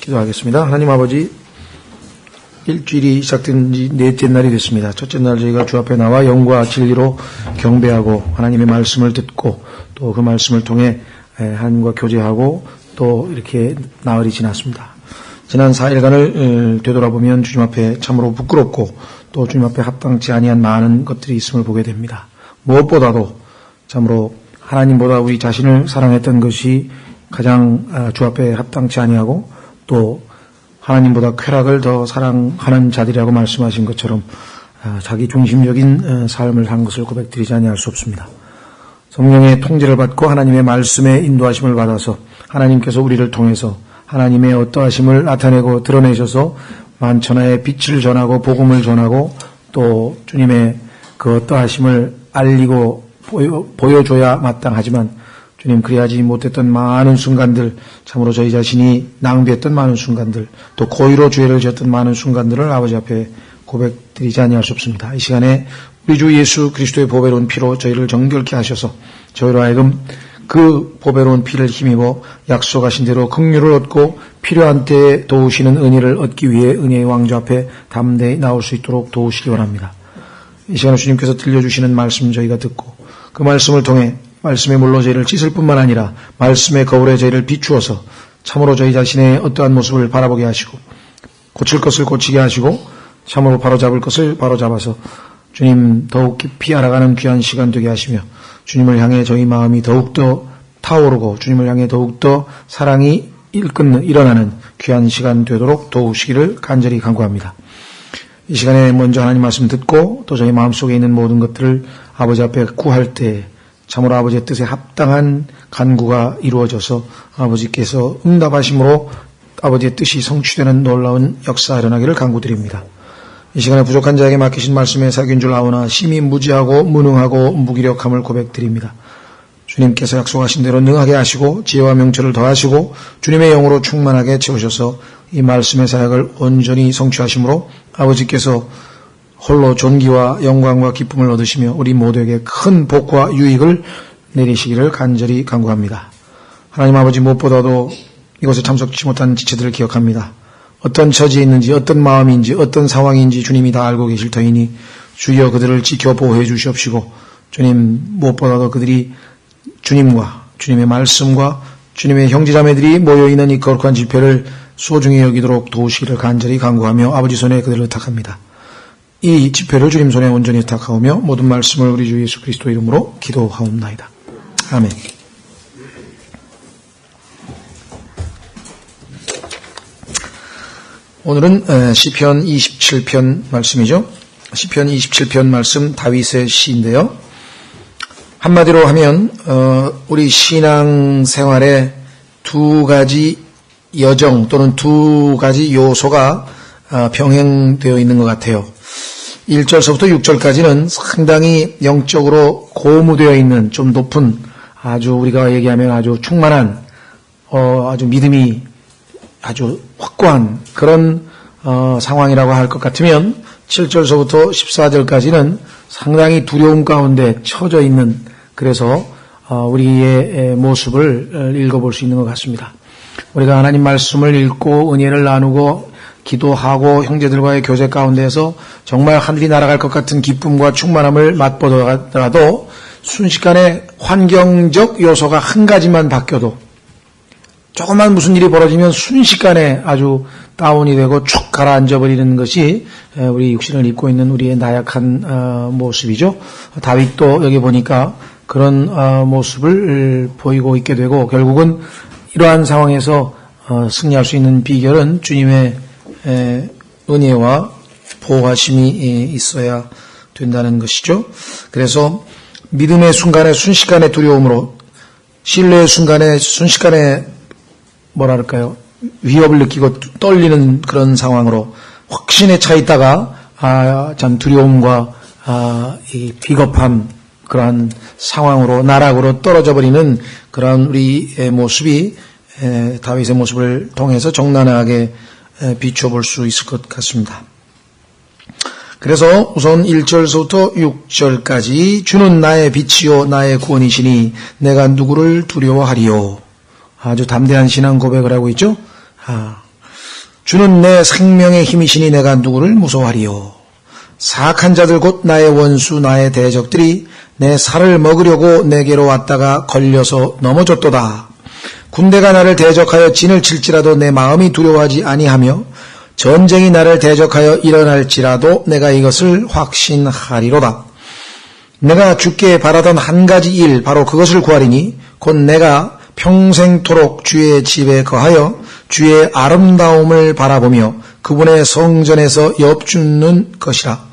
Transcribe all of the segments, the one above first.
기도하겠습니다. 하나님 아버지, 일주일이 시작된 지 넷째 날이 됐습니다. 첫째 날 저희가 주 앞에 나와 영과 진리로 경배하고 하나님의 말씀을 듣고 또 그 말씀을 통해 하나님과 교제하고 또 이렇게 나흘이 지났습니다. 지난 4일간을 되돌아보면 주님 앞에 참으로 부끄럽고 또 주님 앞에 합당치 아니한 많은 것들이 있음을 보게 됩니다. 무엇보다도 참으로 하나님보다 우리 자신을 사랑했던 것이 가장 주 앞에 합당치 아니하고 또 하나님보다 쾌락을 더 사랑하는 자들이라고 말씀하신 것처럼 자기 중심적인 삶을 산 것을 고백드리지 아니할 수 없습니다. 성령의 통제를 받고 하나님의 말씀에 인도하심을 받아서 하나님께서 우리를 통해서 하나님의 어떠하심을 나타내고 드러내셔서 만천하에 빛을 전하고 복음을 전하고 또 주님의 그 어떠하심을 알리고 보여줘야 마땅하지만 주님 그리하지 못했던 많은 순간들, 참으로 저희 자신이 낭비했던 많은 순간들, 또 고의로 죄를 지었던 많은 순간들을 아버지 앞에 고백드리지 아니할 수 없습니다. 이 시간에 우리 주 예수 그리스도의 보배로운 피로 저희를 정결케 하셔서 저희로 하여금 그 보배로운 피를 힘입어 약속하신 대로 긍휼을 얻고 필요한 때에 도우시는 은혜를 얻기 위해 은혜의 왕좌 앞에 담대히 나올 수 있도록 도우시기 원합니다. 이 시간에 주님께서 들려주시는 말씀 저희가 듣고 그 말씀을 통해 말씀의 물로 저희를 씻을 뿐만 아니라 말씀의 거울에 저희를 비추어서 참으로 저희 자신의 어떠한 모습을 바라보게 하시고 고칠 것을 고치게 하시고 참으로 바로잡을 것을 바로잡아서 주님 더욱 깊이 알아가는 귀한 시간 되게 하시며 주님을 향해 저희 마음이 더욱더 타오르고 주님을 향해 더욱더 사랑이 일어나는 귀한 시간 되도록 도우시기를 간절히 간구합니다. 이 시간에 먼저 하나님 말씀 듣고 또 저희 마음속에 있는 모든 것들을 아버지 앞에 구할 때 참으로 아버지의 뜻에 합당한 간구가 이루어져서 아버지께서 응답하심으로 아버지의 뜻이 성취되는 놀라운 역사 일어나기를 간구드립니다. 이 시간에 부족한 자에게 맡기신 말씀에 사귄 줄 아오나 심히 무지하고 무능하고 무기력함을 고백드립니다. 주님께서 약속하신 대로 능하게 하시고 지혜와 명철을 더하시고 주님의 영으로 충만하게 채우셔서 이 말씀의 사역을 온전히 성취하심으로 아버지께서 홀로 존귀와 영광과 기쁨을 얻으시며 우리 모두에게 큰 복과 유익을 내리시기를 간절히 간구합니다. 하나님 아버지 무엇보다도 이곳에 참석치 못한 지체들을 기억합니다. 어떤 처지에 있는지 어떤 마음인지 어떤 상황인지 주님이 다 알고 계실 터이니 주여 그들을 지켜 보호해 주시옵시고 주님 무엇보다도 그들이 주님과 주님의 말씀과 주님의 형제자매들이 모여있는 이 거룩한 집회를 소중히 여기도록 도우시기를 간절히 간구하며 아버지 손에 그들을 의탁합니다. 이 집회를 주님 손에 온전히 의탁하오며 모든 말씀을 우리 주 예수 그리스도 이름으로 기도하옵나이다. 아멘. 오늘은 시편 27편 말씀이죠. 시편 27편 말씀 다윗의 시인데요. 한마디로 하면 우리 신앙 생활에 두 가지 여정 또는 두 가지 요소가 병행되어 있는 것 같아요. 1절서부터 6절까지는 상당히 영적으로 고무되어 있는 좀 높은 아주 우리가 얘기하면 아주 충만한 아주 믿음이 아주 확고한 그런 상황이라고 할 것 같으면 7절서부터 14절까지는 상당히 두려움 가운데 처져 있는 그래서 우리의 모습을 읽어볼 수 있는 것 같습니다. 우리가 하나님 말씀을 읽고 은혜를 나누고 기도하고 형제들과의 교제 가운데에서 정말 하늘이 날아갈 것 같은 기쁨과 충만함을 맛보더라도 순식간에 환경적 요소가 한 가지만 바뀌어도 조금만 무슨 일이 벌어지면 순식간에 아주 다운이 되고 쭉 가라앉아버리는 것이 우리 육신을 입고 있는 우리의 나약한 모습이죠. 다윗도 여기 보니까 그런 모습을 보이고 있게 되고 결국은 이러한 상황에서 승리할 수 있는 비결은 주님의 은혜와 보호하심이 있어야 된다는 것이죠. 그래서 믿음의 순간에 순식간의 두려움으로 신뢰의 순간에 순식간에 뭐랄까요 위협을 느끼고 떨리는 그런 상황으로 확신에 차 있다가 참 두려움과 이 비겁함 그러한 상황으로 나락으로 떨어져 버리는 그런 우리의 모습이 다윗의 모습을 통해서 적나라하게 비춰볼 수 있을 것 같습니다. 그래서 우선 1절부터 6절까지 주는 나의 빛이요 나의 구원이시니 내가 누구를 두려워하리요. 아주 담대한 신앙 고백을 하고 있죠. 주는 내 생명의 힘이시니 내가 누구를 무서워하리요. 사악한 자들 곧 나의 원수 나의 대적들이 내 살을 먹으려고 내게로 왔다가 걸려서 넘어졌도다. 군대가 나를 대적하여 진을 칠지라도 내 마음이 두려워하지 아니하며 전쟁이 나를 대적하여 일어날지라도 내가 이것을 확신하리로다. 내가 주께 바라던 한 가지 일 바로 그것을 구하리니 곧 내가 평생토록 주의 집에 거하여 주의 아름다움을 바라보며 그분의 성전에서 엽주는 것이라.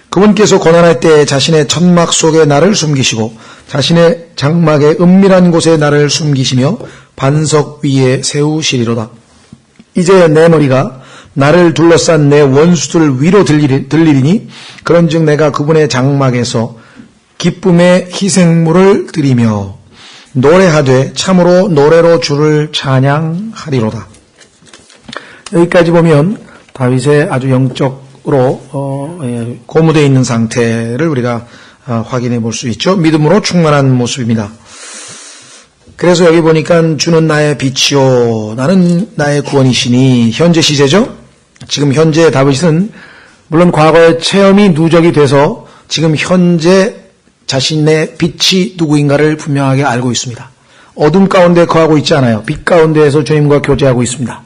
그분께서 고난할 때 자신의 천막 속에 나를 숨기시고 자신의 장막의 은밀한 곳에 나를 숨기시며 반석 위에 세우시리로다. 이제 내 머리가 나를 둘러싼 내 원수들 위로 들리리니 그런즉 내가 그분의 장막에서 기쁨의 희생물을 드리며 노래하되 참으로 노래로 주를 찬양하리로다. 여기까지 보면 다윗의 아주 영적으로 고무되어 있는 상태를 우리가 확인해 볼 수 있죠. 믿음으로 충만한 모습입니다. 그래서 여기 보니까 주는 나의 빛이요 나는 나의 구원이시니 현재 시제죠. 지금 현재 다윗은 물론 과거의 체험이 누적이 돼서 지금 현재 자신의 빛이 누구인가를 분명하게 알고 있습니다. 어둠 가운데 거하고 있지 않아요. 빛 가운데에서 주님과 교제하고 있습니다.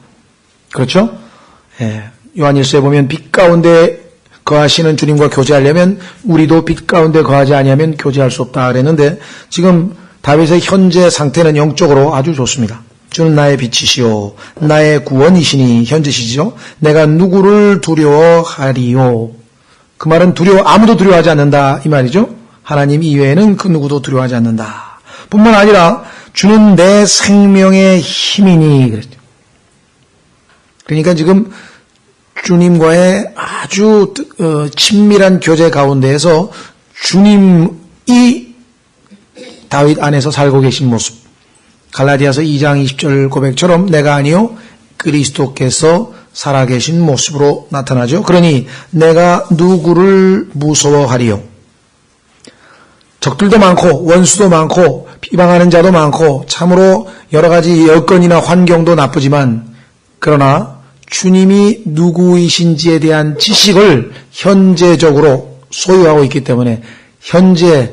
그렇죠? 요한일서에 보면 빛 가운데 거하시는 주님과 교제하려면 우리도 빛 가운데 거하지 아니하면 교제할 수 없다 그랬는데 지금 다윗의 현재 상태는 영적으로 아주 좋습니다. 주는 나의 빛이시요 나의 구원이시니 현재 시죠. 내가 누구를 두려워하리요. 그 말은 아무도 두려워하지 않는다 이 말이죠. 하나님 이외에는 그 누구도 두려워하지 않는다. 뿐만 아니라 주는 내 생명의 힘이니 그랬죠. 그러니까 지금 주님과의 아주 친밀한 교제 가운데에서 주님이 다윗 안에서 살고 계신 모습. 갈라디아서 2장 20절 고백처럼 내가 아니요 그리스도께서 살아계신 모습으로 나타나죠. 그러니 내가 누구를 무서워하리요. 적들도 많고 원수도 많고 비방하는 자도 많고 참으로 여러 가지 여건이나 환경도 나쁘지만 그러나 주님이 누구이신지에 대한 지식을 현재적으로 소유하고 있기 때문에 현재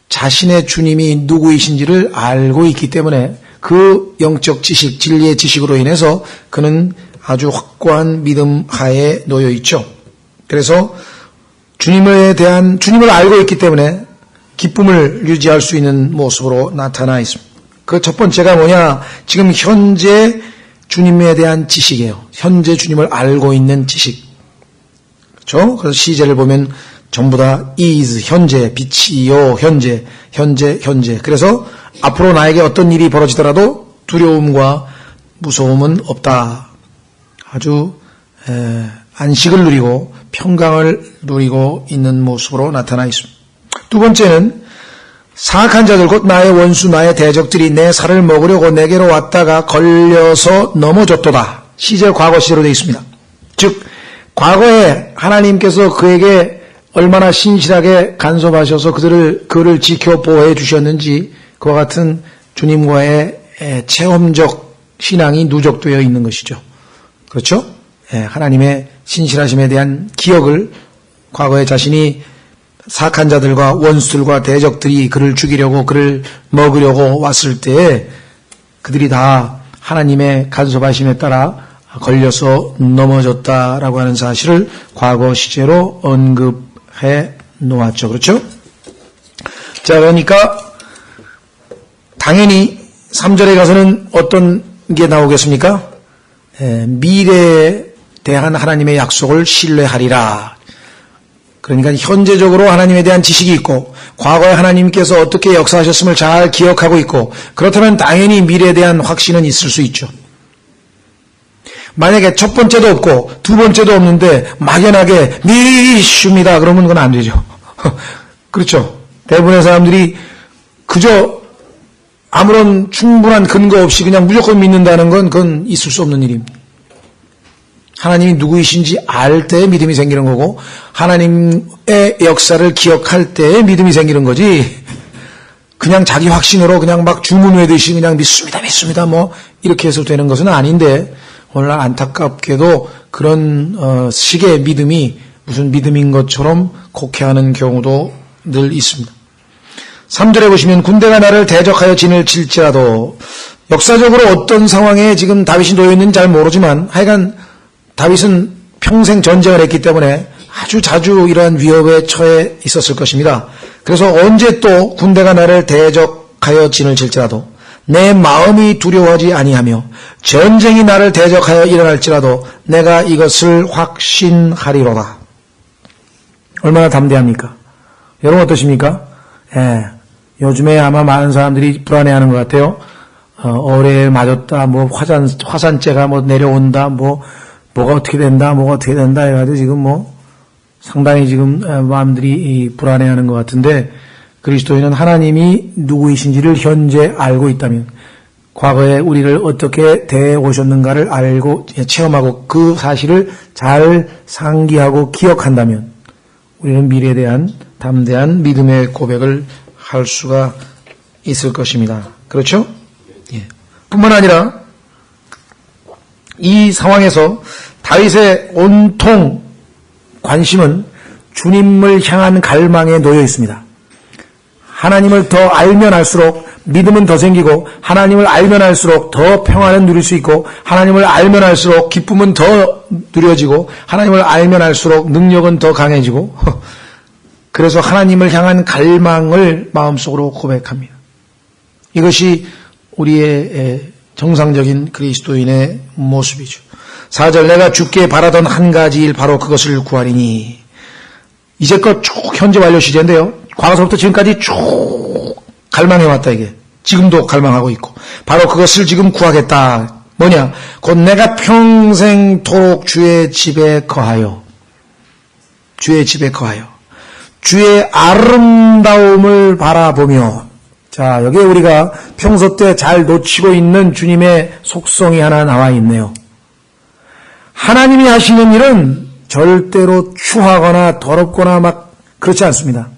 자신의 주님이 누구이신지를 알고 있기 때문에 그 영적 지식, 진리의 지식으로 인해서 그는 아주 확고한 믿음 하에 놓여 있죠. 그래서 주님을 알고 있기 때문에 기쁨을 유지할 수 있는 모습으로 나타나 있습니다. 그 첫 번째가 뭐냐? 지금 현재 주님에 대한 지식이에요. 현재 주님을 알고 있는 지식. 그렇죠? 그래서 시제를 보면 전부 다 is, 현재, 빛이요, 현재. 그래서 앞으로 나에게 어떤 일이 벌어지더라도 두려움과 무서움은 없다. 아주 안식을 누리고 평강을 누리고 있는 모습으로 나타나 있습니다. 두 번째는 사악한 자들 곧 나의 원수 나의 대적들이 내 살을 먹으려고 내게로 왔다가 걸려서 넘어졌도다. 시제 과거 시제로 되어 있습니다. 즉 과거에 하나님께서 그에게 얼마나 신실하게 간섭하셔서 그를 지켜 보호해 주셨는지 그와 같은 주님과의 체험적 신앙이 누적되어 있는 것이죠. 그렇죠? 하나님의 신실하심에 대한 기억을 과거에 자신이 사악한 자들과 원수들과 대적들이 그를 죽이려고 그를 먹으려고 왔을 때 그들이 다 하나님의 간섭하심에 따라 걸려서 넘어졌다라고 하는 사실을 과거 시제로 언급해 놓았죠. 그렇죠? 자, 그러니까 당연히 3절에 가서는 어떤 게 나오겠습니까? 미래에 대한 하나님의 약속을 신뢰하리라. 그러니까 현재적으로 하나님에 대한 지식이 있고 과거에 하나님께서 어떻게 역사하셨음을 잘 기억하고 있고 그렇다면 당연히 미래에 대한 확신은 있을 수 있죠. 만약에 첫 번째도 없고 두 번째도 없는데 막연하게 믿습니다. 그러면 그건 안 되죠. 그렇죠. 대부분의 사람들이 그저 아무런 충분한 근거 없이 그냥 무조건 믿는다는 건 그건 있을 수 없는 일입니다. 하나님이 누구이신지 알 때 믿음이 생기는 거고 하나님의 역사를 기억할 때 믿음이 생기는 거지 그냥 자기 확신으로 그냥 막 주문 외듯이 그냥 믿습니다 뭐 이렇게 해서 되는 것은 아닌데 오늘날 안타깝게도 그런 식의 믿음이 무슨 믿음인 것처럼 곡해하는 경우도 늘 있습니다. 3절에 보시면 군대가 나를 대적하여 진을 칠지라도, 역사적으로 어떤 상황에 지금 다윗이 놓여 있는지 잘 모르지만 하여간 다윗은 평생 전쟁을 했기 때문에 아주 자주 이러한 위협에 처해 있었을 것입니다. 그래서 언제 또 군대가 나를 대적하여 진을 칠지라도 내 마음이 두려워하지 아니하며 전쟁이 나를 대적하여 일어날지라도 내가 이것을 확신하리로다. 얼마나 담대합니까? 여러분 어떠십니까? 요즘에 아마 많은 사람들이 불안해하는 것 같아요. 어뢰에 맞았다, 뭐 화산재가 뭐 내려온다, 뭐가 어떻게 된다, 해가지고 지금 뭐 상당히 지금 마음들이 불안해하는 것 같은데, 그리스도인은 하나님이 누구이신지를 현재 알고 있다면, 과거에 우리를 어떻게 대해 오셨는가를 알고 체험하고 그 사실을 잘 상기하고 기억한다면 우리는 미래에 대한 담대한 믿음의 고백을 할 수가 있을 것입니다. 그렇죠? 예. 뿐만 아니라 이 상황에서 다윗의 온통 관심은 주님을 향한 갈망에 놓여 있습니다. 하나님을 더 알면 알수록 믿음은 더 생기고, 하나님을 알면 알수록 더 평안을 누릴 수 있고, 하나님을 알면 알수록 기쁨은 더 누려지고, 하나님을 알면 알수록 능력은 더 강해지고, 그래서 하나님을 향한 갈망을 마음속으로 고백합니다. 이것이 우리의 정상적인 그리스도인의 모습이죠. 4절, 내가 주께 바라던 한 가지 일 바로 그것을 구하리니. 이제껏 쭉 현재 완료 시제인데요. 과거서부터 지금까지 쭉 갈망해왔다, 이게. 지금도 갈망하고 있고. 바로 그것을 지금 구하겠다. 뭐냐? 곧 내가 평생토록 주의 집에 거하여. 주의 아름다움을 바라보며. 자, 여기에 우리가 평소 때 잘 놓치고 있는 주님의 속성이 하나 나와 있네요. 하나님이 하시는 일은 절대로 추하거나 더럽거나 막 그렇지 않습니다.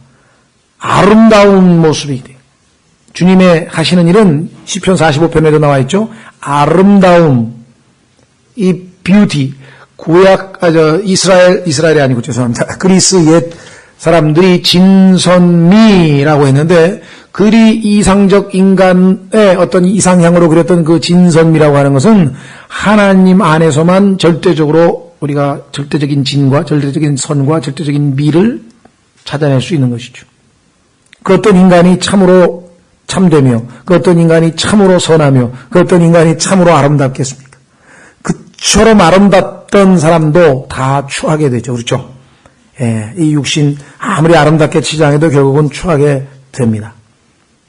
아름다운 모습이 돼요. 주님의 하시는 일은 시편 45편에도 나와 있죠. 아름다움, 이 뷰티, 이스라엘이 아니고 죄송합니다. 그리스 옛 사람들이 진선미라고 했는데, 그리 이상적 인간의 어떤 이상향으로 그렸던 그 진선미라고 하는 것은 하나님 안에서만 절대적으로 우리가 절대적인 진과 절대적인 선과 절대적인 미를 찾아낼 수 있는 것이죠. 그 어떤 인간이 참으로 참되며, 그 어떤 인간이 참으로 선하며, 그 어떤 인간이 참으로 아름답겠습니까? 그처럼 아름답던 사람도 다 추하게 되죠. 그렇죠? 이 육신 아무리 아름답게 치장해도 결국은 추하게 됩니다.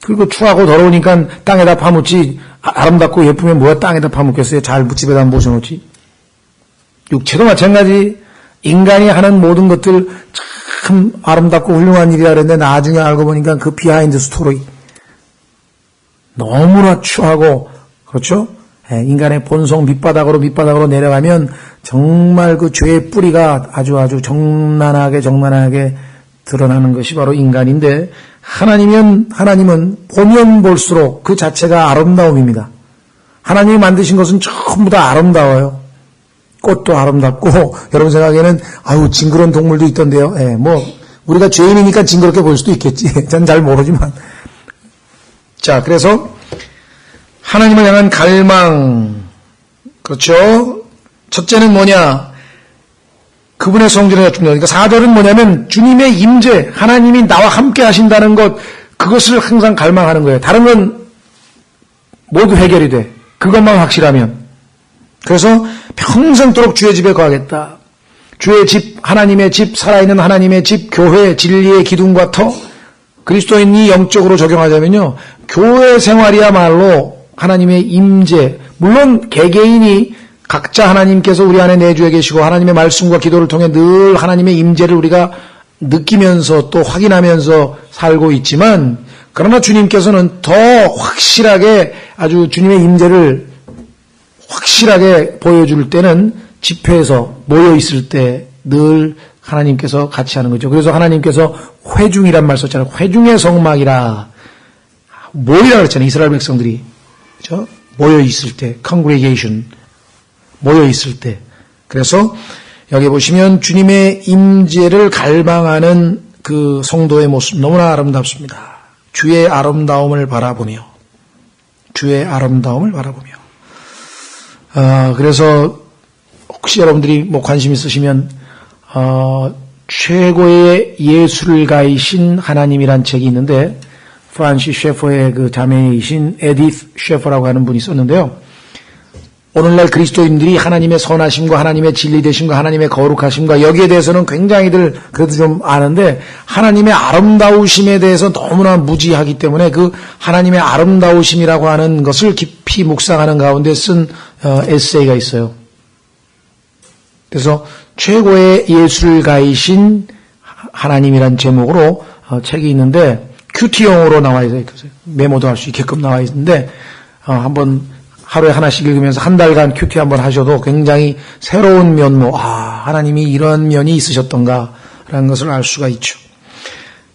그리고 추하고 더러우니까 땅에다 파묻지, 아름답고 예쁘면 뭐야 땅에다 파묻겠어요? 잘 묻집에다 모셔놓지. 육체도 마찬가지. 인간이 하는 모든 것들 참 아름답고 훌륭한 일이라 그랬는데 나중에 알고 보니까 그 비하인드 스토리 너무나 추하고, 그렇죠? 인간의 본성 밑바닥으로 내려가면 정말 그 죄의 뿌리가 아주 정난하게 드러나는 것이 바로 인간인데, 하나님은 보면 볼수록 그 자체가 아름다움입니다. 하나님이 만드신 것은 전부 다 아름다워요. 꽃도 아름답고, 여러분 생각에는 징그러운 동물도 있던데요. 우리가 죄인이니까 징그럽게 볼 수도 있겠지. 전 잘 모르지만. 자, 그래서 하나님을 향한 갈망, 그렇죠? 첫째는 뭐냐? 그분의 성전에 갖춘다. 그러니까 4절은 뭐냐면 주님의 임재, 하나님이 나와 함께 하신다는 것, 그것을 항상 갈망하는 거예요. 다른 건 모두 해결이 돼. 그것만 확실하면. 그래서 평생토록 주의 집에 거하겠다. 주의 집, 하나님의 집, 살아있는 하나님의 집, 교회, 진리의 기둥과 터. 그리스도인이 영적으로 적용하자면요, 교회 생활이야말로 하나님의 임재, 물론 개개인이 각자 하나님께서 우리 안에 내주해 계시고 하나님의 말씀과 기도를 통해 늘 하나님의 임재를 우리가 느끼면서 또 확인하면서 살고 있지만, 그러나 주님께서는 더 확실하게, 아주 주님의 임재를 확실하게 보여줄 때는 집회에서 모여 있을 때 늘 하나님께서 같이 하는 거죠. 그래서 하나님께서 회중이란 말 썼잖아요. 회중의 성막이라. 모이라 그랬잖아요. 이스라엘 백성들이. 그렇죠? 모여 있을 때, congregation. 모여 있을 때. 그래서 여기 보시면 주님의 임재를 갈망하는 그 성도의 모습 너무나 아름답습니다. 주의 아름다움을 바라보며 그래서 혹시 여러분들이 뭐 관심 있으시면 최고의 예술가이신 하나님이란 책이 있는데 프란시스 셰퍼의 그 자매이신 에디스 셰퍼라고 하는 분이 썼는데요. 오늘날 그리스도인들이 하나님의 선하심과 하나님의 진리되심과 하나님의 거룩하심과 여기에 대해서는 굉장히들 그래도 좀 아는데 하나님의 아름다우심에 대해서 너무나 무지하기 때문에 그 하나님의 아름다우심이라고 하는 것을 깊이 묵상하는 가운데 쓴 에세이가 있어요. 그래서 최고의 예술가이신 하나님이란 제목으로 책이 있는데 큐티용으로 나와 있어요. 메모도 할 수 있게끔 나와 있는데 한번 하루에 하나씩 읽으면서 한 달간 큐티 한번 하셔도 굉장히 새로운 면모, 하나님이 이런 면이 있으셨던가라는 것을 알 수가 있죠.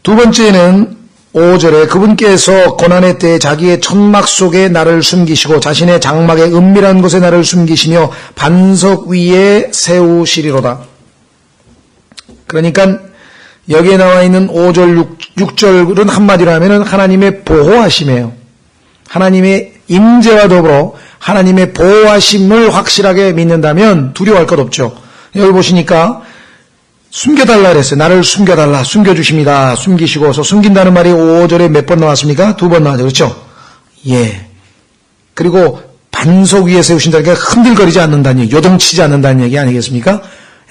두 번째는 5절에 그분께서 고난의 때에 자기의 천막 속에 나를 숨기시고 자신의 장막의 은밀한 곳에 나를 숨기시며 반석 위에 세우시리로다. 그러니까 여기에 나와 있는 5절, 6절은 한마디로 하면은 하나님의 보호하심이에요. 하나님의 임재와 더불어 하나님의 보호하심을 확실하게 믿는다면 두려워할 것 없죠. 여기 보시니까 숨겨달라 그랬어요. 나를 숨겨달라. 숨겨주십니다. 숨기시고서 숨긴다는 말이 5절에 몇 번 나왔습니까? 2번 나왔죠. 그렇죠? 예. 그리고 반석 위에 세우신다니까 흔들거리지 않는다는 얘기, 요동치지 않는다는 얘기 아니겠습니까?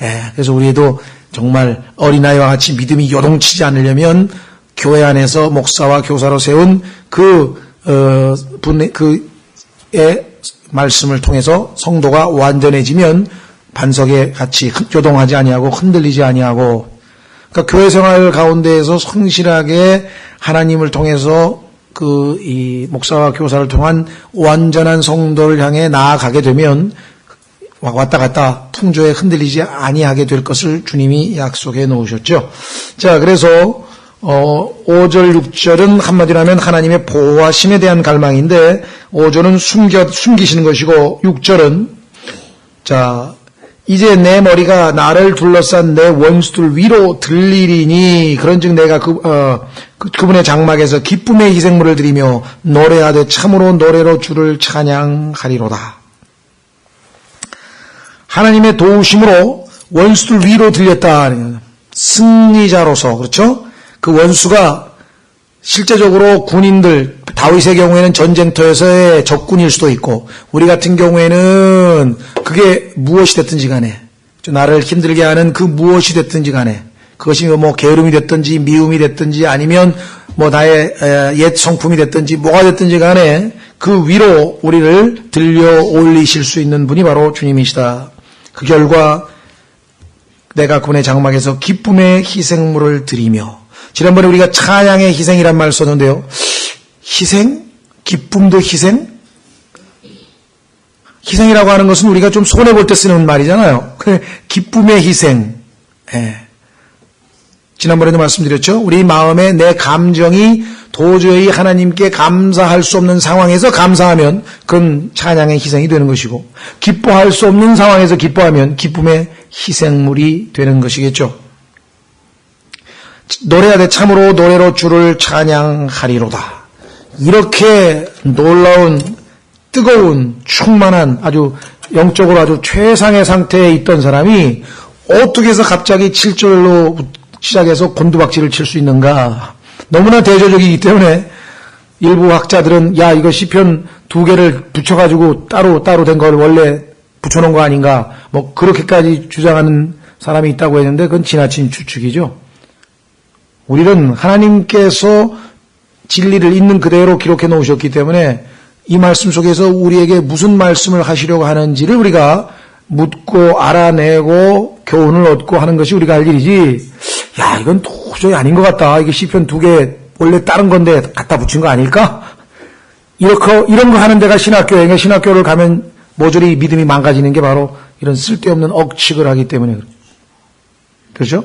예. 그래서 우리도 정말 어린아이와 같이 믿음이 요동치지 않으려면 교회 안에서 목사와 교사로 세운 그의 말씀을 통해서 성도가 완전해지면 반석에 같이 요동하지 아니하고 흔들리지 아니하고, 그러니까 교회 생활 가운데에서 성실하게 하나님을 통해서 이 목사와 교사를 통한 완전한 성도를 향해 나아가게 되면 왔다 갔다 풍조에 흔들리지 아니하게 될 것을 주님이 약속해 놓으셨죠. 자, 그래서 5절, 6절은 한마디로 하면 하나님의 보호하심에 대한 갈망인데 5절은 숨기시는 것이고 6절은 자, 이제 내 머리가 나를 둘러싼 내 원수들 위로 들리리니 그런즉 내가 그분의 장막에서 기쁨의 희생물을 드리며 노래하되 참으로 노래로 주를 찬양하리로다. 하나님의 도우심으로 원수들 위로 들렸다. 승리자로서, 그렇죠? 그 원수가 실제적으로 군인들, 다윗의 경우에는 전쟁터에서의 적군일 수도 있고, 우리 같은 경우에는 그게 무엇이 됐든지 간에, 나를 힘들게 하는 그 무엇이 됐든지 간에, 그것이 뭐 게으름이 됐든지 미움이 됐든지 아니면 뭐 나의 옛 성품이 됐든지 뭐가 됐든지 간에 그 위로 우리를 들려 올리실 수 있는 분이 바로 주님이시다. 그 결과 내가 그분의 장막에서 기쁨의 희생물을 드리며, 지난번에 우리가 찬양의 희생이란 말을 썼는데요. 희생? 기쁨도 희생? 희생이라고 하는 것은 우리가 좀 손해볼 때 쓰는 말이잖아요. 기쁨의 희생. 예. 지난번에도 말씀드렸죠. 우리 마음에 내 감정이 도저히 하나님께 감사할 수 없는 상황에서 감사하면 그건 찬양의 희생이 되는 것이고, 기뻐할 수 없는 상황에서 기뻐하면 기쁨의 희생물이 되는 것이겠죠. 노래하되 참으로 노래로 주를 찬양하리로다. 이렇게 놀라운 뜨거운 충만한 아주 영적으로 아주 최상의 상태에 있던 사람이 어떻게 해서 갑자기 7절로 시작해서 곤두박질을 칠 수 있는가. 너무나 대조적이기 때문에 일부 학자들은 야, 이거 시편 2개를 붙여가지고 따로 된 걸 원래 붙여놓은 거 아닌가, 뭐 그렇게까지 주장하는 사람이 있다고 했는데 그건 지나친 추측이죠. 우리는 하나님께서 진리를 있는 그대로 기록해 놓으셨기 때문에 이 말씀 속에서 우리에게 무슨 말씀을 하시려고 하는지를 우리가 묻고 알아내고 교훈을 얻고 하는 것이 우리가 할 일이지, 야, 이건 도저히 아닌 것 같다. 이게 시편 2개 원래 다른 건데 갖다 붙인 거 아닐까? 이런 거 하는 데가 신학교예요. 신학교를 가면 모조리 믿음이 망가지는 게 바로 이런 쓸데없는 억측을 하기 때문에 그렇죠?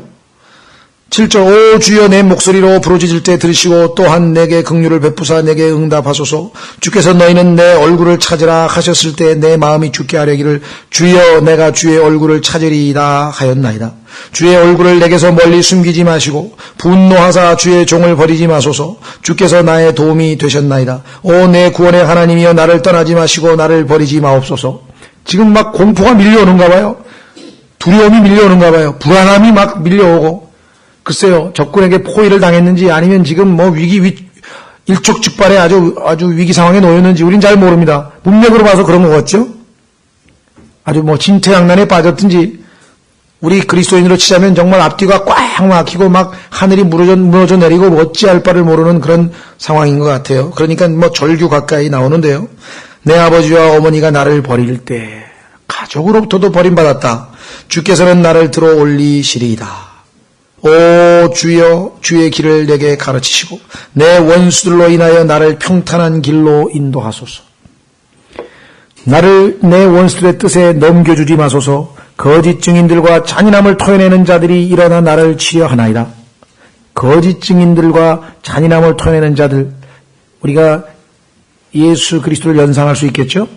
7절 오 주여 내 목소리로 부르짖을 때 들으시고 또한 내게 긍휼을 베푸사 내게 응답하소서. 주께서 너희는 내 얼굴을 찾으라 하셨을 때 내 마음이 주께 아뢰기를 주여 내가 주의 얼굴을 찾으리이다 하였나이다. 주의 얼굴을 내게서 멀리 숨기지 마시고 분노하사 주의 종을 버리지 마소서. 주께서 나의 도움이 되셨나이다. 오 내 구원의 하나님이여 나를 떠나지 마시고 나를 버리지 마옵소서. 지금 막 공포가 밀려오는가 봐요. 두려움이 밀려오는가 봐요. 불안함이 막 밀려오고 글쎄요, 적군에게 포위를 당했는지 아니면 지금 뭐 일촉즉발의 아주 위기 상황에 놓였는지 우린 잘 모릅니다. 문맥으로 봐서 그런 것 같죠? 아주 뭐 진퇴양난에 빠졌든지 우리 그리스도인으로 치자면 정말 앞뒤가 꽉 막히고 막 하늘이 무너져 내리고 어찌할 바를 모르는 그런 상황인 것 같아요. 그러니까 뭐 절규 가까이 나오는데요. 내 아버지와 어머니가 나를 버릴 때 가족으로부터도 버림받았다. 주께서는 나를 들어 올리시리이다. 오 주여 주의 길을 내게 가르치시고 내 원수들로 인하여 나를 평탄한 길로 인도하소서. 나를 내 원수들의 뜻에 넘겨주지 마소서. 거짓 증인들과 잔인함을 토해내는 자들이 일어나 나를 치려 하나이다. 거짓 증인들과 잔인함을 토해내는 자들, 우리가 예수 그리스도를 연상할 수 있겠죠?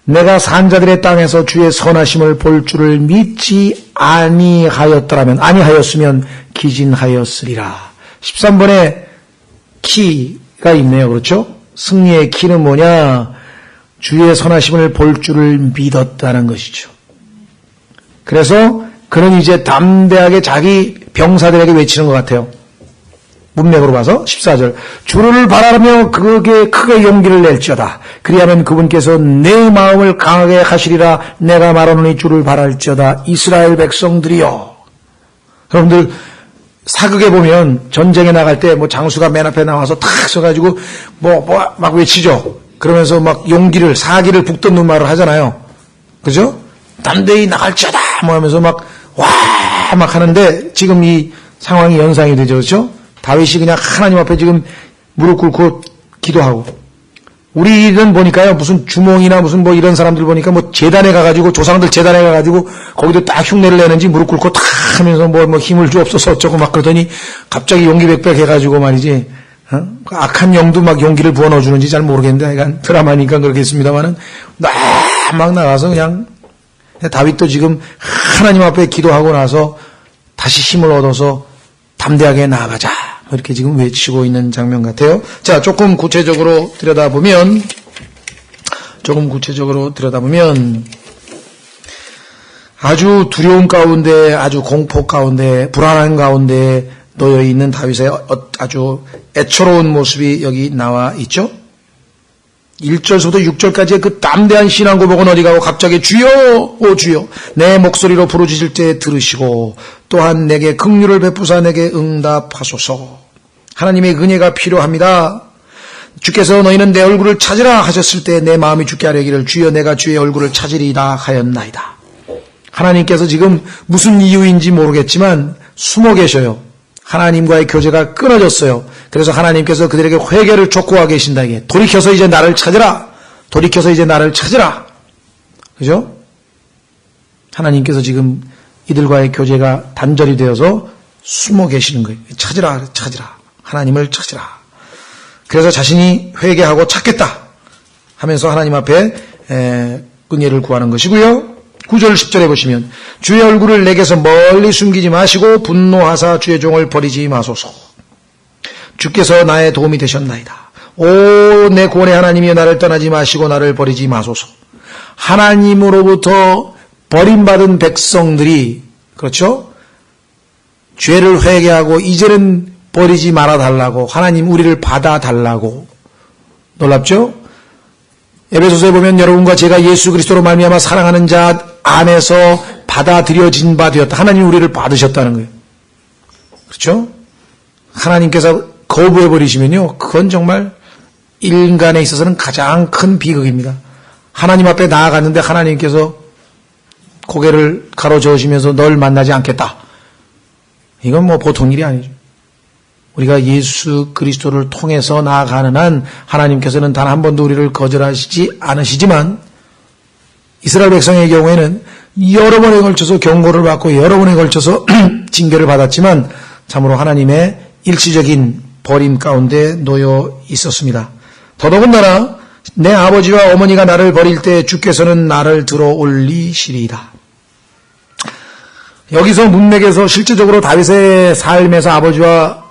내가 산자들의 땅에서 주의 선하심을 볼 줄을 믿지 아니하였으면 기진하였으리라. 13번에 키가 있네요. 그렇죠? 승리의 키는 뭐냐? 주의 선하심을 볼 줄을 믿었다는 것이죠. 그래서 그는 이제 담대하게 자기 병사들에게 외치는 것 같아요. 문맥으로 봐서 14절 주를 바라며 그에게 크게 용기를 낼지어다. 그리하면 그분께서 내 마음을 강하게 하시리라. 내가 말하노니 주를 바랄지어다. 이스라엘 백성들이여. 여러분들 사극에 보면 전쟁에 나갈 때 뭐 장수가 맨 앞에 나와서 탁 서가지고 막 외치죠. 그러면서 막 용기를 사기를 북돋는 말을 하잖아요. 그죠? 담대히 나갈지어다 뭐 하면서 막 하는데 지금 이 상황이 연상이 되죠. 그렇죠? 다윗이 그냥 하나님 앞에 지금 무릎 꿇고 기도하고, 우리는 보니까요, 무슨 주몽이나 무슨 뭐 이런 사람들 보니까 뭐 재단에 가가지고, 조상들 재단에 가가지고, 거기도 딱 흉내를 내는지 무릎 꿇고 탁 하면서 뭐 힘을 주옵소서 어쩌고 막 그러더니 갑자기 용기 백백 해가지고 말이지, 악한 영도 막 용기를 부어 넣어주는지 잘 모르겠는데, 약간 드라마니까 그렇겠습니다만은, 막 나가서 그냥, 다윗도 지금 하나님 앞에 기도하고 나서 다시 힘을 얻어서 담대하게 나아가자. 이렇게 지금 외치고 있는 장면 같아요. 자, 조금 구체적으로 들여다보면 아주 두려움 가운데, 아주 공포 가운데, 불안한 가운데 놓여 있는 다윗의 아주 애처로운 모습이 여기 나와 있죠. 1절부터 6절까지의 그 담대한 신앙 고백은 어디 가고 갑자기 주여 오 주여 내 목소리로 부르짖을 때 들으시고 또한 내게 긍휼을 베푸사 내게 응답하소서. 하나님의 은혜가 필요합니다. 주께서 너희는 내 얼굴을 찾으라 하셨을 때 내 마음이 주께 아뢰기를 주여 내가 주의 얼굴을 찾으리이다 하였나이다. 하나님께서 지금 무슨 이유인지 모르겠지만 숨어 계셔요. 하나님과의 교제가 끊어졌어요. 그래서 하나님께서 그들에게 회개를 촉구하고 계신다. 이게 돌이켜서 이제 나를 찾으라. 그죠? 하나님께서 지금 이들과의 교제가 단절이 되어서 숨어 계시는 거예요. 찾으라. 하나님을 찾으라. 그래서 자신이 회개하고 찾겠다 하면서 하나님 앞에 은혜를 구하는 것이고요. 9절 10절에 보시면 주의 얼굴을 내게서 멀리 숨기지 마시고 분노하사 주의 종을 버리지 마소서. 주께서 나의 도움이 되셨나이다. 오 내 구원의 하나님이여 나를 떠나지 마시고 나를 버리지 마소서. 하나님으로부터 버림받은 백성들이, 그렇죠? 죄를 회개하고 이제는 버리지 말아달라고, 하나님 우리를 받아달라고. 놀랍죠? 에베소서에 보면 여러분과 제가 예수 그리스도로 말미암아 사랑하는 자 안에서 받아들여진 바 되었다. 하나님 우리를 받으셨다는 거예요. 그렇죠? 하나님께서 거부해버리시면요, 그건 정말 인간에 있어서는 가장 큰 비극입니다. 하나님 앞에 나아갔는데 하나님께서 고개를 가로저으시면서 널 만나지 않겠다. 이건 뭐 보통 일이 아니죠. 우리가 예수 그리스도를 통해서 나아가는 한 하나님께서는 단 한 번도 우리를 거절하시지 않으시지만 이스라엘 백성의 경우에는 여러 번에 걸쳐서 경고를 받고 여러 번에 걸쳐서 징계를 받았지만 참으로 하나님의 일시적인 버림 가운데 놓여 있었습니다. 더더군다나 내 아버지와 어머니가 나를 버릴 때 주께서는 나를 들어 올리시리이다. 여기서 문맥에서 실제적으로 다윗의 삶에서 아버지와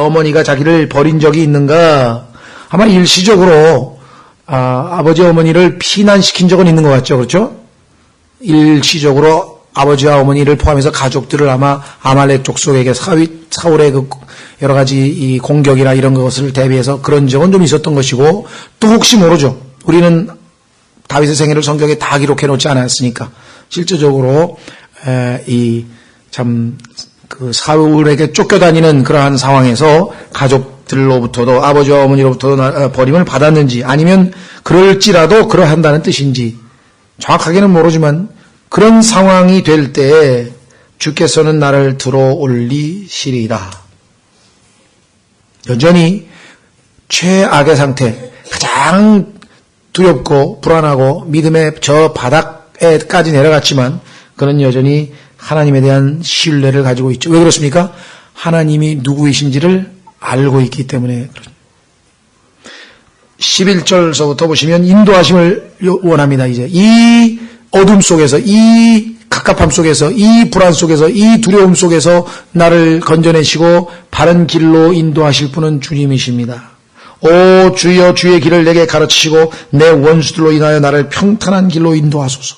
어머니가 자기를 버린 적이 있는가? 아마 일시적으로 아버지 어머니를 피난시킨 적은 있는 것 같죠. 그렇죠? 일시적으로 아버지와 어머니를 포함해서 가족들을 아마 아말렉 족속에게 사울의 그 여러 가지 이 공격이나 이런 것을 대비해서 그런 적은 좀 있었던 것이고, 또 혹시 모르죠. 우리는 다윗의 생애를 성경에 다 기록해 놓지 않았으니까 실제적으로 그 사울에게 쫓겨다니는 그러한 상황에서 가족들로부터도 아버지와 어머니로부터도 버림을 받았는지, 아니면 그럴지라도 그러한다는 뜻인지 정확하게는 모르지만, 그런 상황이 될 때에 주께서는 나를 들어 올리시리이다. 여전히 최악의 상태, 가장 두렵고 불안하고 믿음의 저 바닥에까지 내려갔지만 그는 여전히 하나님에 대한 신뢰를 가지고 있죠. 왜 그렇습니까? 하나님이 누구이신지를 알고 있기 때문에. 11절서부터 보시면 인도하심을 원합니다. 이제 이 어둠 속에서, 이 갑갑함 속에서, 이 불안 속에서, 이 두려움 속에서 나를 건져내시고 바른 길로 인도하실 분은 주님이십니다. 오 주여, 주의 길을 내게 가르치시고 내 원수들로 인하여 나를 평탄한 길로 인도하소서.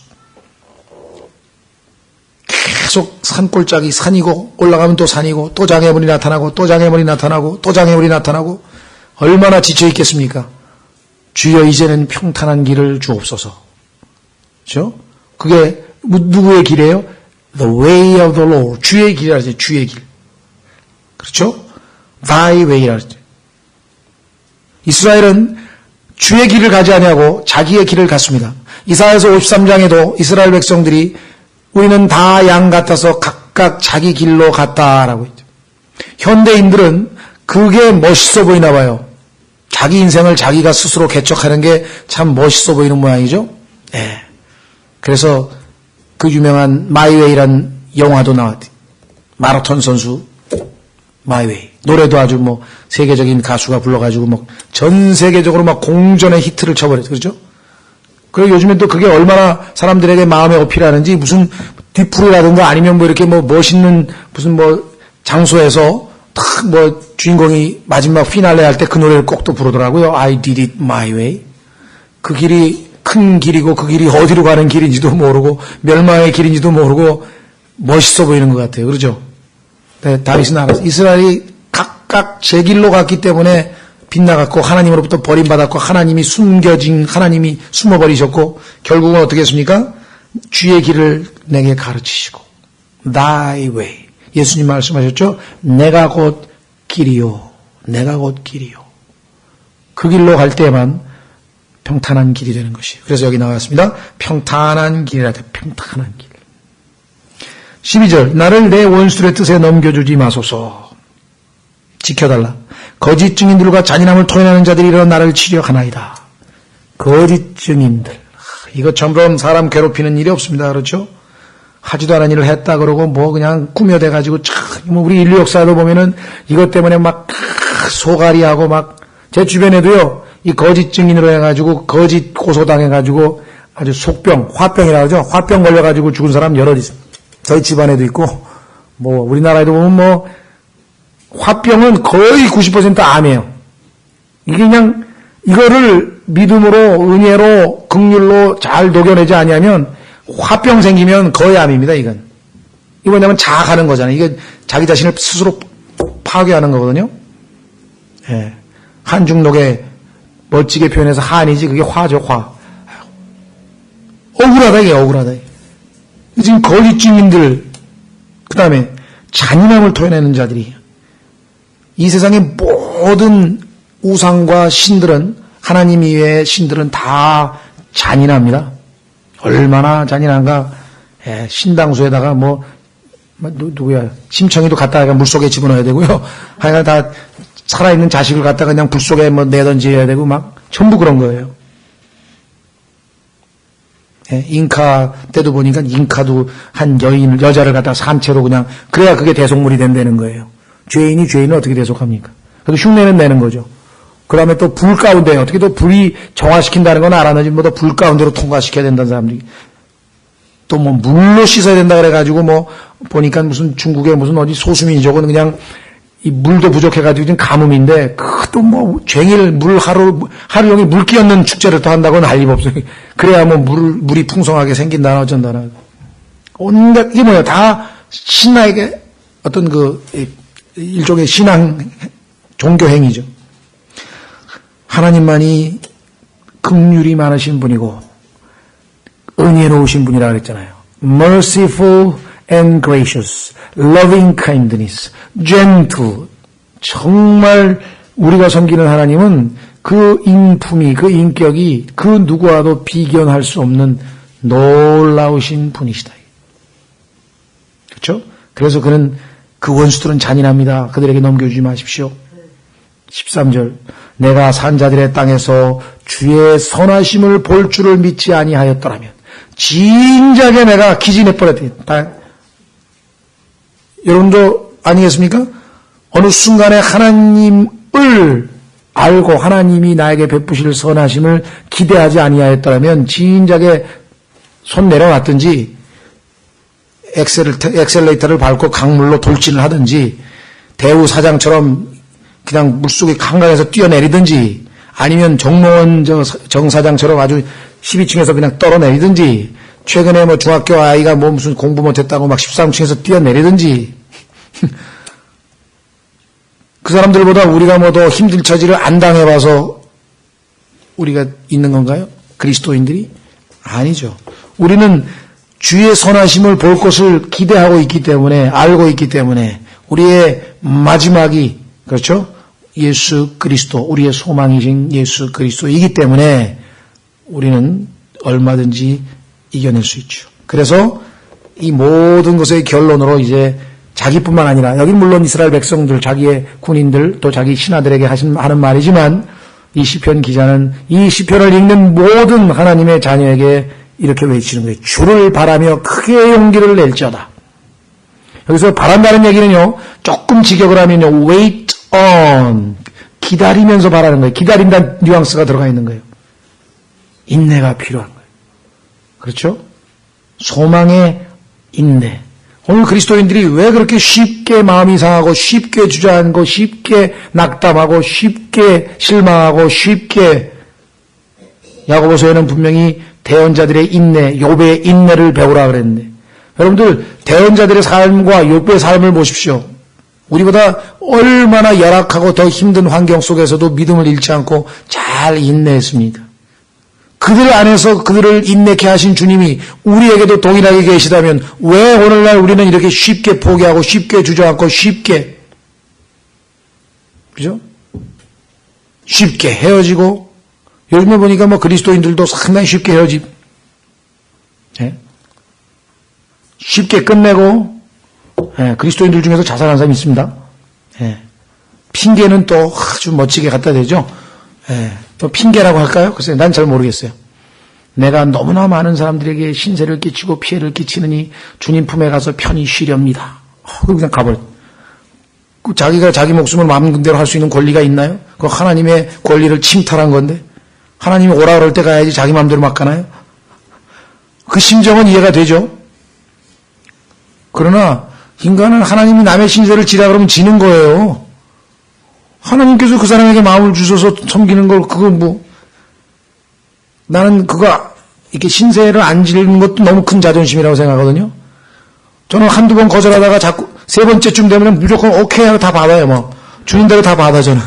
계속 산골짜기 산이고, 올라가면 또 산이고, 또 장애물이 나타나고, 또 장애물이 나타나고, 또 장애물이 나타나고, 얼마나 지쳐 있겠습니까? 주여, 이제는 평탄한 길을 주옵소서. 그렇죠? 그게 누구의 길이에요? The way of the Lord. 주의 길이라 하죠. 주의 길. 그렇죠? Thy way라 하죠. 이스라엘은 주의 길을 가지 아니하고 자기의 길을 갔습니다. 이사야서 53장에도 이스라엘 백성들이 우리는 다 양 같아서 각각 자기 길로 갔다라고 했죠. 현대인들은 그게 멋있어 보이나 봐요. 자기 인생을 자기가 스스로 개척하는 게 참 멋있어 보이는 모양이죠. 네. 그래서 그 유명한 마이웨이란 영화도 나왔대요. 마라톤 선수 마이웨이. 노래도 아주 뭐 세계적인 가수가 불러가지고 뭐 전 세계적으로 막 공전의 히트를 쳐버렸죠. 그렇죠? 그리고 요즘엔 또 그게 얼마나 사람들에게 마음에 어필하는지, 무슨 뒤풀이라든가 아니면 뭐 이렇게 뭐 멋있는 무슨 뭐 장소에서 딱 뭐 주인공이 마지막 피날레 할 때 그 노래를 꼭 또 부르더라고요. I did it my way. 그 길이 큰 길이고 그 길이 어디로 가는 길인지도 모르고 멸망의 길인지도 모르고 멋있어 보이는 것 같아요. 그렇죠? 네, 다윗은 알았어요. 이스라엘이 각각 제 길로 갔기 때문에 빗나갔고 하나님으로부터 버림받았고 하나님이 하나님이 숨어버리셨고 결국은 어떻게 했습니까? 주의 길을 내게 가르치시고 Thy way. 예수님 말씀하셨죠? 내가 곧 길이요. 내가 곧 길이요. 그 길로 갈 때만 평탄한 길이 되는 것이에요. 그래서 여기 나왔습니다. 평탄한 길이라 돼. 평탄한 길. 12절. 나를 내 원수의 뜻에 넘겨주지 마소서. 지켜달라. 거짓 증인들과 잔인함을 토해내는 자들이 일어나 나를 치려하나이다. 거짓 증인들. 이것처럼 사람 괴롭히는 일이 없습니다. 그렇죠? 하지도 않은 일을 했다 그러고 뭐 그냥 꾸며대가지고 뭐 우리 인류 역사도 보면은 이것 때문에 막 소갈이하고 막 제 주변에도요. 이 거짓 증인으로 해가지고 거짓 고소당해가지고 아주 속병, 화병이라고 하죠. 화병 걸려가지고 죽은 사람 여럿 있습니다. 저희 집안에도 있고 뭐 우리나라에도 보면 뭐 화병은 거의 90% 암이에요. 이게 그냥 이거를 믿음으로 은혜로 긍휼로 잘 녹여내지 아니하면 화병 생기면 거의 암입니다. 이건. 이거 뭐냐면 자학하는 거잖아요. 이게 자기 자신을 스스로 파괴하는 거거든요. 예. 한중록에 멋지게 표현해서 한이지 그게 화죠. 화. 억울하다 이게 억울하다. 지금 거짓 증인들 그 다음에 잔인함을 토해내는 자들이 이 세상의 모든 우상과 신들은 하나님 이외의 신들은 다 잔인합니다. 얼마나 잔인한가. 예, 신당수에다가 뭐 누구야 심청이도 갖다가 물속에 집어넣어야 되고요. 하여간 다 살아있는 자식을 갖다가 그냥 불 속에 뭐 내던져야 되고 막 전부 그런 거예요. 예, 잉카 때도 보니까 잉카도 한 여자를 갖다 산채로 그냥, 그래야 그게 대속물이 된다는 거예요. 죄인이 죄인을 어떻게 대속합니까? 그래서 흉내는 내는 거죠. 그 다음에 또 불 가운데, 어떻게 또 불이 정화시킨다는 건 알았는지, 뭐 또 불 가운데로 통과시켜야 된다는 사람들이. 또 뭐 물로 씻어야 된다 그래가지고 뭐, 보니까 무슨 중국의 무슨 어디 소수민족은 그냥 이 물도 부족해가지고 지금 가뭄인데, 또 뭐, 쟁일 물 하루 종일 물 끼얹는 축제를 또 한다고 난리법석이. 그래야 뭐 물이 풍성하게 생긴다나 어쩐다나. 온갖, 이게 뭐야, 다 신나게 어떤 일종의 신앙, 종교행위죠. 하나님만이 긍휼이 많으신 분이고, 은혜로우신 분이라 그랬잖아요. merciful and gracious, loving kindness, gentle. 정말 우리가 섬기는 하나님은 그 인품이, 그 인격이 그 누구와도 비견할 수 없는 놀라우신 분이시다. 그렇죠? 그래서 그는 그 원수들은 잔인합니다. 그들에게 넘겨주지 마십시오. 13절 내가 산자들의 땅에서 주의 선하심을 볼 줄을 믿지 아니하였더라면 진작에 내가 기진해버렸다. 여러분도 아니겠습니까? 어느 순간에 하나님을 알고 하나님이 나에게 베푸실 선하심을 기대하지 아니하였더라면 진작에 손 내려놨든지 엑셀레이터를 밟고 강물로 돌진을 하든지 대우 사장처럼 그냥 물속에 한강에서 뛰어내리든지 아니면 정모원 정사장처럼 아주 12층에서 그냥 떨어내리든지 최근에 뭐 중학교 아이가 뭐 무슨 공부 못했다고 막 13층에서 뛰어내리든지 그 사람들보다 우리가 뭐 더 힘든 처지를 안 당해봐서 우리가 있는 건가요? 그리스도인들이? 아니죠. 우리는 주의 선하심을 볼 것을 기대하고 있기 때문에 알고 있기 때문에 우리의 마지막이 그렇죠? 예수 그리스도 우리의 소망이신 예수 그리스도이기 때문에 우리는 얼마든지 이겨낼 수 있죠. 그래서 이 모든 것의 결론으로 이제 자기뿐만 아니라 여기 물론 이스라엘 백성들 자기의 군인들 또 자기 신하들에게 하는 말이지만 이 시편 기자는 이 시편을 읽는 모든 하나님의 자녀에게 이렇게 외치는 거예요. 주를 바라며 크게 용기를 낼지어다. 여기서 바란다는 얘기는요. 조금 직역을 하면요. wait on. 기다리면서 바라는 거예요. 기다린다는 뉘앙스가 들어가 있는 거예요. 인내가 필요한 거예요. 그렇죠? 소망의 인내. 오늘 그리스도인들이 왜 그렇게 쉽게 마음이 상하고 쉽게 주저앉고 쉽게 낙담하고 쉽게 실망하고 쉽게 야고보서에는 분명히 대언자들의 인내, 욥의 인내를 배우라 그랬는데 여러분들 대언자들의 삶과 욥의 삶을 보십시오. 우리보다 얼마나 열악하고 더 힘든 환경 속에서도 믿음을 잃지 않고 잘 인내했습니다. 그들 안에서 그들을 인내케 하신 주님이 우리에게도 동일하게 계시다면 왜 오늘날 우리는 이렇게 쉽게 포기하고 쉽게 주저앉고 쉽게 그죠? 쉽게 헤어지고 요즘에 보니까 뭐 그리스도인들도 상당히 쉽게 헤어지 예? 쉽게 끝내고 예, 그리스도인들 중에서 자살한 사람이 있습니다. 예. 핑계는 또 아주 멋지게 갖다 대죠. 예. 또 핑계라고 할까요? 글쎄요, 난 잘 모르겠어요. 내가 너무나 많은 사람들에게 신세를 끼치고 피해를 끼치느니 주님 품에 가서 편히 쉬렵니다. 그냥 가버려. 자기가 자기 목숨을 마음대로 할 수 있는 권리가 있나요? 그 하나님의 권리를 침탈한 건데 하나님이 오라 그럴 때 가야지 자기 마음대로 막 가나요? 그 심정은 이해가 되죠. 그러나 인간은 하나님이 남의 신세를 지라 그러면 지는 거예요. 하나님께서 그 사람에게 마음을 주셔서 섬기는 걸 그거 뭐 나는 그거 이렇게 신세를 안 지르는 것도 너무 큰 자존심이라고 생각하거든요. 저는 한두 번 거절하다가 자꾸 세 번째쯤 되면 무조건 오케이 하고 다 받아요. 뭐 주는 대로 다 받아 저는.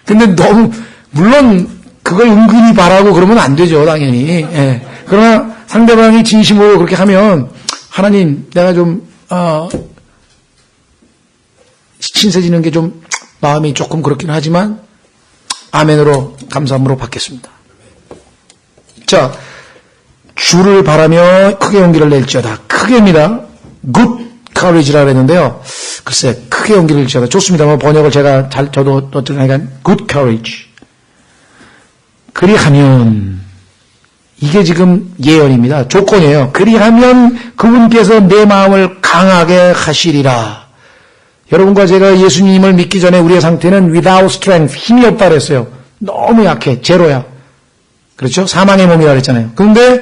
근데 너무 물론 그걸 은근히 바라고 그러면 안 되죠. 당연히. 예. 그러나 상대방이 진심으로 그렇게 하면 하나님 내가 좀 신세 지는 게 좀 마음이 조금 그렇긴 하지만 아멘으로 감사함으로 받겠습니다. 자, 주를 바라며 크게 용기를 낼지어다. 크게입니다. good courage라고 했는데요. 글쎄 크게 용기를 낼지어다. 좋습니다. 뭐 번역을 제가 저도 어떤 하여간 good courage. 그리하면 이게 지금 예언입니다. 조건이에요. 그리하면 그분께서 내 마음을 강하게 하시리라. 여러분과 제가 예수님을 믿기 전에 우리의 상태는 without strength, 힘이 없다 그랬어요. 너무 약해, 제로야. 그렇죠? 사망의 몸이라 그랬잖아요. 그런데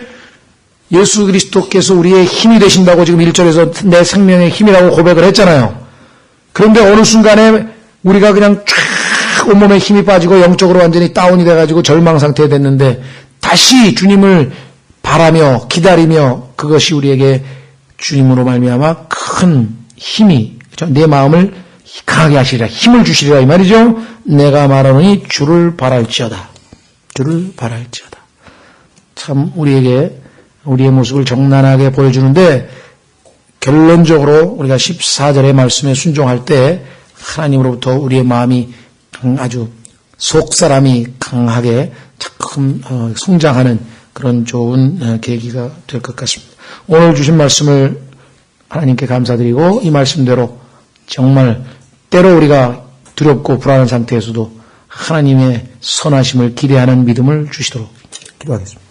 예수 그리스도께서 우리의 힘이 되신다고 지금 1절에서 내 생명의 힘이라고 고백을 했잖아요. 그런데 어느 순간에 우리가 그냥 쫙 온몸에 힘이 빠지고 영적으로 완전히 다운이 돼가지고 절망 상태에 됐는데 다시 주님을 바라며 기다리며 그것이 우리에게 주님으로 말미암아 큰 힘이, 그렇죠? 내 마음을 강하게 하시리라, 힘을 주시리라 이 말이죠. 내가 말하노니 주를 바랄지어다. 주를 바랄지어다. 참 우리에게 우리의 모습을 정난하게 보여주는데 결론적으로 우리가 14절의 말씀에 순종할 때 하나님으로부터 우리의 마음이 아주 속사람이 강하게 자꾸 성장하는 그런 좋은 계기가 될 것 같습니다. 오늘 주신 말씀을 하나님께 감사드리고 이 말씀대로 정말 때로 우리가 두렵고 불안한 상태에서도 하나님의 선하심을 기대하는 믿음을 주시도록 기도하겠습니다.